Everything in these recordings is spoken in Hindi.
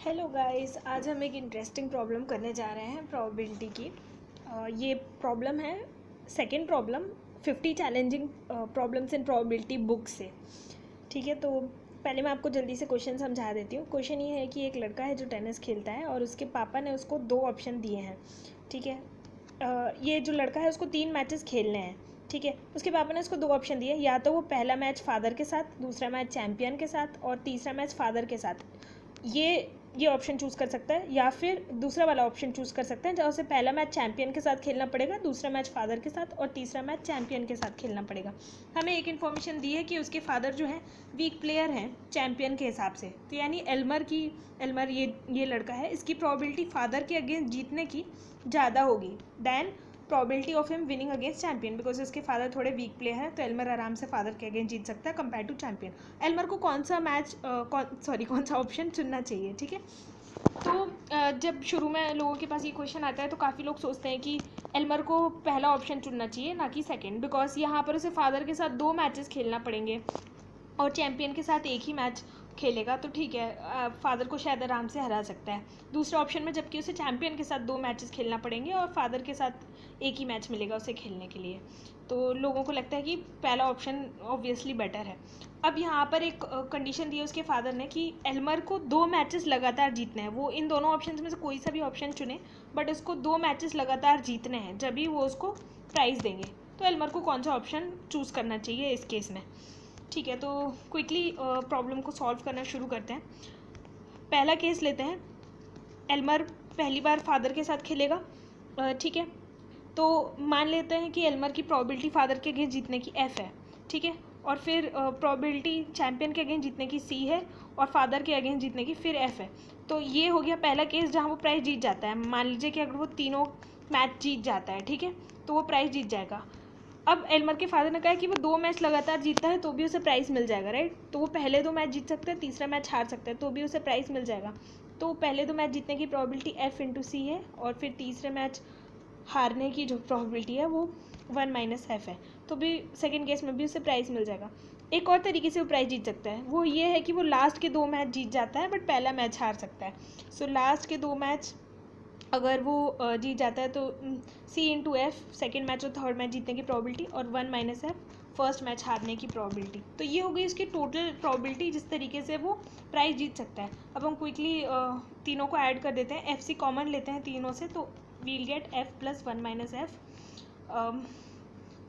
हेलो गाइस, आज हम एक इंटरेस्टिंग प्रॉब्लम करने जा रहे हैं प्रोबेबिलिटी की। ये प्रॉब्लम है second problem 50 challenging problems in probability book से। ठीक है, तो पहले मैं आपको जल्दी से क्वेश्चन समझा देती हूँ। क्वेश्चन ये है कि एक लड़का है जो टेनिस खेलता है और उसके पापा ने उसको 2 ऑप्शन दिए हैं। ठीक है, ये जो लड़का है उसको 3 मैचेस खेलने हैं। ठीक है, उसके पापा ने उसको 2 ऑप्शन दिए, या तो वो पहला मैच फादर के साथ, दूसरा मैच चैम्पियन के साथ और तीसरा मैच फादर के साथ ये ऑप्शन चूज़ कर सकता है, या फिर दूसरा वाला ऑप्शन चूज़ कर सकते हैं जहाँ उसे पहला मैच चैम्पियन के साथ खेलना पड़ेगा, दूसरा मैच फादर के साथ और तीसरा मैच चैम्पियन के साथ खेलना पड़ेगा। हमें एक इन्फॉर्मेशन दी है कि उसके फादर जो है वीक प्लेयर हैं चैम्पियन के हिसाब से, तो यानी एल्मर ये लड़का है, इसकी प्रोबेबिलिटी फादर के अगेंस्ट जीतने की ज़्यादा होगी than probability of him winning against champion, because उसके फादर थोड़े वीक प्लेयर हैं, तो एल्मर आराम से फादर के अगेंस्ट जीत सकता है कंपेयर टू चैम्पियन। एल्मर को कौन सा ऑप्शन चुनना चाहिए? ठीक है, तो जब शुरू में लोगों के पास ये क्वेश्चन आता है तो काफ़ी लोग सोचते हैं कि एल्मर को पहला ऑप्शन चुनना चाहिए ना कि सेकंड, बिकॉज यहाँ पर उसे फादर के साथ 2 मैचेस खेलना पड़ेंगे और चैम्पियन के साथ एक ही मैच खेलेगा, तो ठीक है, फादर को शायद आराम से हरा सकता है। दूसरे ऑप्शन में जबकि उसे चैम्पियन के साथ 2 मैचेस खेलना पड़ेंगे और फादर के साथ एक ही मैच मिलेगा उसे खेलने के लिए, तो लोगों को लगता है कि पहला ऑप्शन ऑब्वियसली बेटर है। अब यहाँ पर एक कंडीशन दी है उसके फादर ने कि एल्मर को 2 मैचेस लगातार जीतने हैं। वो इन दोनों ऑप्शन में से कोई सा भी ऑप्शन चुने, बट उसको 2 मैचेस लगातार जीतने हैं, जब भी वो उसको प्राइज़ देंगे। तो एल्मर को कौन सा ऑप्शन चूज़ करना चाहिए इस केस में? ठीक है, तो क्विकली प्रॉब्लम को सॉल्व करना शुरू करते हैं। पहला केस लेते हैं, एल्मर पहली बार फादर के साथ खेलेगा। ठीक है, तो मान लेते हैं कि एल्मर की प्रोबेबिलिटी फादर के अगेंस्ट जीतने की एफ है। ठीक है, और फिर प्रोबेबिलिटी चैम्पियन के अगेंस्ट जीतने की सी है और फादर के अगेंस्ट जीतने की फिर एफ है। तो ये हो गया पहला केस जहाँ वो प्राइज़ जीत जाता है। मान लीजिए कि अगर वो तीनों मैच जीत जाता है, ठीक है, तो वो प्राइज़ जीत जाएगा। अब एल्मर के फादर ने कहा कि वो 2 मैच लगातार जीतता है तो भी उसे प्राइज़ मिल जाएगा, राइट। तो वो पहले 2 मैच जीत सकता है, तीसरा मैच हार सकता है, तो भी उसे प्राइज़ मिल जाएगा। तो पहले 2 मैच जीतने की प्रोबेबिलिटी एफ इंटू सी है और फिर तीसरे मैच हारने की जो प्रोबेबिलिटी है वो 1 माइनस एफ है, तो भी सेकेंड केस में भी उसे प्राइज़ मिल जाएगा। एक और तरीके से वो प्राइज़ जीत सकता है, वो ये है कि वो लास्ट के 2 मैच जीत जाता है बट पहला मैच हार सकता है। सो लास्ट के 2 मैच अगर वो जीत जाता है तो सी इंटू एफ सेकेंड मैच और थर्ड मैच जीतने की प्रोबेबिलिटी और 1 माइनस एफ फर्स्ट मैच हारने की प्रोबेबिलिटी। तो ये हो गई उसकी टोटल प्रोबेबिलिटी जिस तरीके से वो प्राइज़ जीत सकता है। अब हम क्विकली तीनों को ऐड कर देते हैं, एफ सी कॉमन लेते हैं तीनों से, तो we'll get F plus 1 minus F,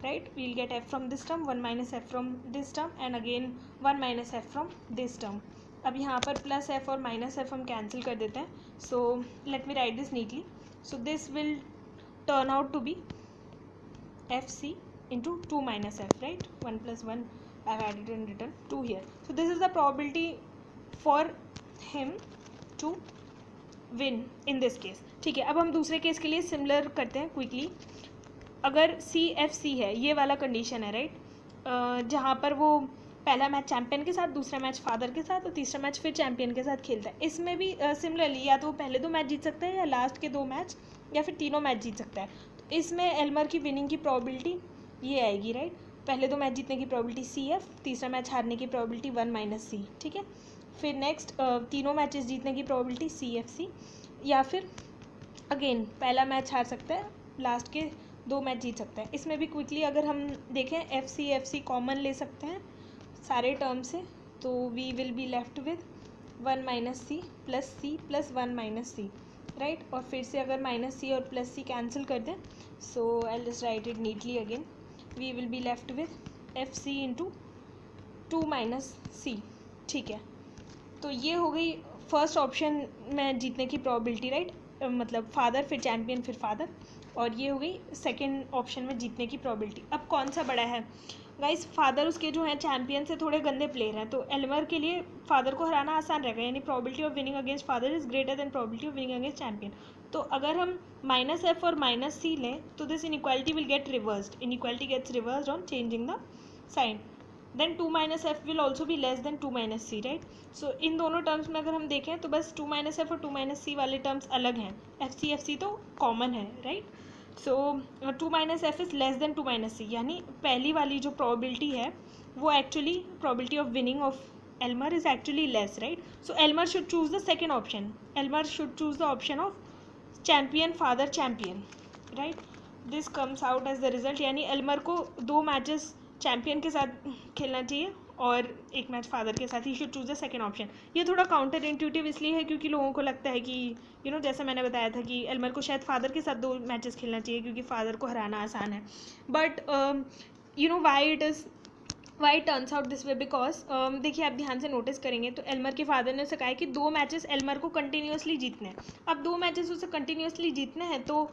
right, we'll get f from this term, 1 minus f from this term and again 1 minus f from this term. अब यहाँ पर प्लस एफ और माइनस एफ हम कैंसिल कर देते हैं, so let me write this neatly. So this will turn out to be F C into 2 minus f, right, 1 plus 1 I have added and written 2 here. So this is the probability for him to win in this case. ठीक है, अब हम दूसरे केस के लिए सिमिलर करते हैं क्विकली। अगर सी एफ सी है, ये वाला कंडीशन है, राइट, जहाँ पर वो पहला मैच चैम्पियन के साथ, दूसरा मैच फादर के साथ और तीसरा मैच फिर चैम्पियन के साथ खेलता है। इसमें भी सिमिलरली या तो वो पहले 2 मैच जीत सकता है या लास्ट के 2 मैच या फिर तीनों मैच जीत सकता है। तो इसमें एल्मर की विनिंग की प्रोबेबिलिटी ये आएगी, राइट, पहले 2 मैच जीतने की प्रोबेबिलिटी सी एफ, तीसरा मैच हारने की प्रोबेबिलिटी 1 माइनस सी। ठीक है, फिर नेक्स्ट तीनों मैचेस जीतने की प्रोबेबिलिटी सी एफ सी, या फिर अगेन पहला मैच हार सकता है, लास्ट के 2 मैच जीत सकता है। इसमें भी क्विकली अगर हम देखें एफ सी कॉमन ले सकते हैं सारे टर्म से, तो we will be left with 1 minus C plus 1 minus C, right, और फिर से अगर माइनस सी और प्लस सी कैंसिल कर दें, so I just write it neatly again, we will be left with F C into 2 minus C. ठीक है, तो ये हो गई फर्स्ट ऑप्शन में जीतने की प्रोबेबिलिटी, राइट, मतलब फादर फिर चैम्पियन फिर फादर, और ये हो गई सेकेंड ऑप्शन में जीतने की प्रोबेबिलिटी। अब कौन सा बड़ा है गाइस? फादर उसके जो हैं चैम्पियन से थोड़े गंदे प्लेयर हैं, तो एल्मर के लिए फादर को हराना आसान रहेगा, यानी probability of winning against father is greater than probability of winning against champion. तो अगर हम माइनस एफ और माइनस सी लें तो this inequality will get reversed, inequality gets reversed on changing the sign, then 2 minus F will also भी less than 2 minus C, right. So इन दोनों टर्म्स में अगर हम देखें तो बस 2 माइनस एफ और 2 माइनस सी वाले टर्म्स अलग हैं, एफ सी तो कॉमन है, right. So 2 minus F is less than 2 minus C, यानी पहली वाली जो प्रोबेबिलिटी है वो actually probability of winning of Elmer is actually less, right? So Elmer should choose the second option. Elmer should choose the option of champion, father, champion, right? This comes out as the result, यानी एल्मर को 2 मैचेस चैम्पियन के साथ खेलना चाहिए और 1 मैच फादर के साथ. He should choose the second option. ये थोड़ा काउंटर इंट्यूटिव इसलिए है क्योंकि लोगों को लगता है कि जैसे मैंने बताया था कि एल्मर को शायद फादर के साथ 2 मैचेस खेलना चाहिए क्योंकि फादर को हराना आसान है. But why turns out this way because देखिए, आप ध्यान से नोटिस करेंगे तो एल्मर के फादर ने उसे कहा है कि 2 मैचेस एल्मर को कंटिन्यूसली जीतने हैं. अब 2 मैचेस उसे कंटिन्यूसली जीतने हैं तो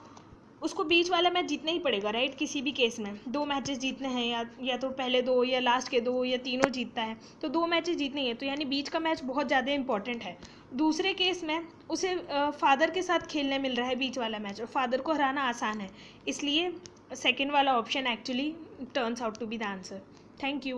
उसको बीच वाला मैच जीतना ही पड़ेगा, राइट? किसी भी केस में 2 मैचेस जीतने हैं, या तो पहले 2 या लास्ट के 2 या तीनों जीतता है तो 2 मैचेस जीतने ही है. तो यानी बीच का मैच बहुत ज़्यादा इंपॉर्टेंट है. दूसरे केस में उसे फादर के साथ खेलने मिल रहा है बीच वाला मैच और फादर को हराना आसान है. इसलिए सेकेंड वाला option actually turns out to be the answer. Thank you.